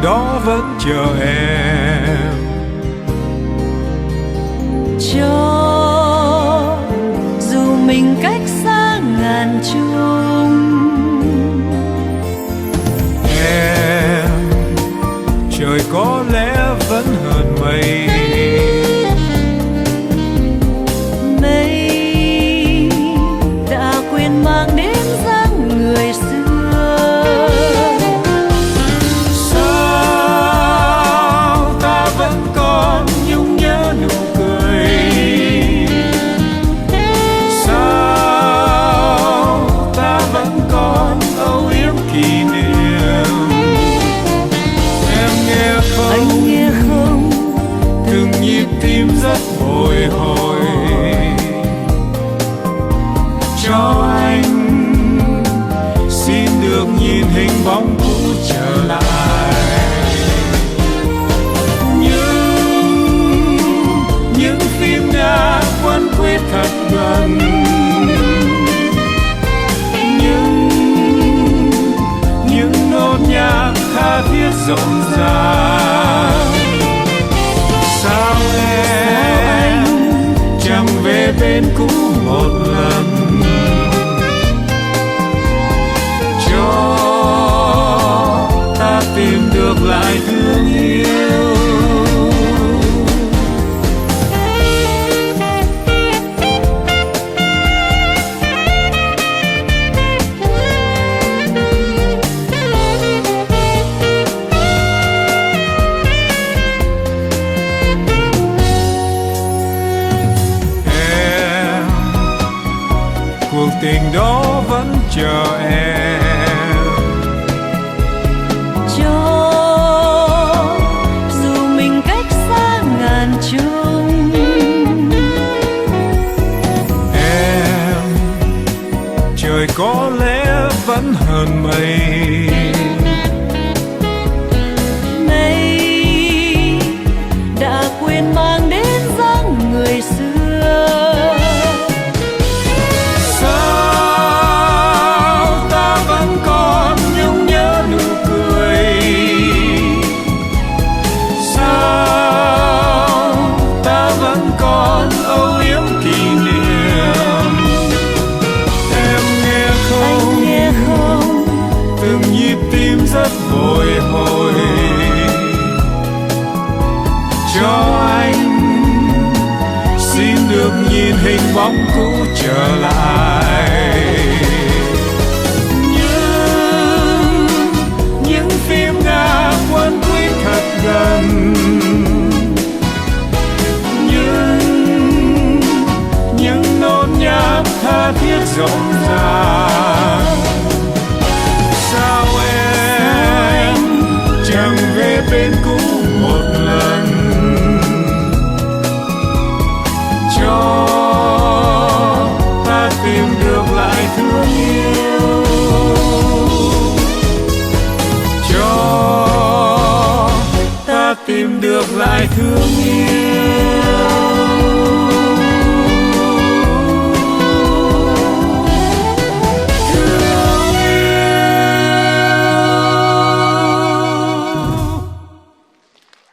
đó vẫn chờ em. Cho dù mình cách xa ngàn trùng, em trời có lẽ vẫn hơn mây. Mây đã quên mang đến dáng người xưa. Sao ta vẫn còn nhung nhớ nụ cười, sao ta vẫn còn âu yếm kỷ niệm. Em nghe không, Anh nghe không, từng nhịp tim rất bồi hồi. Cho anh xin được nhìn hình bóng cũ trở lại. Những phim đã quấn quýt thật gần, những nốt nhạc tha thiết rộn ràng. Sao em chẳng về bên cũ một lần, cho ta tìm được lại thương yêu. Em, cuộc tình đó vẫn chờ em. cho dù mình cách xa ngàn trùng, Em trời có lẽ vẫn hơn mây. mây đã quên mang đến dáng người xưa. Sao ta vẫn còn nhung nhớ nụ cười, sao ta vẫn còn âu yếm kỷ niệm. Em nghe không, Anh nghe không, từng nhịp tim rất bồi hồi. Cho anh xin được nhìn hình bóng cũ trở lại. Những phim đã quấn quýt thật gần, những nốt nhạc tha thiết rộn ràng. Sao em chẳng về bên cũ một lần, cho ta tìm được lại thương yêu. Cho ta tìm được lại thương yêu.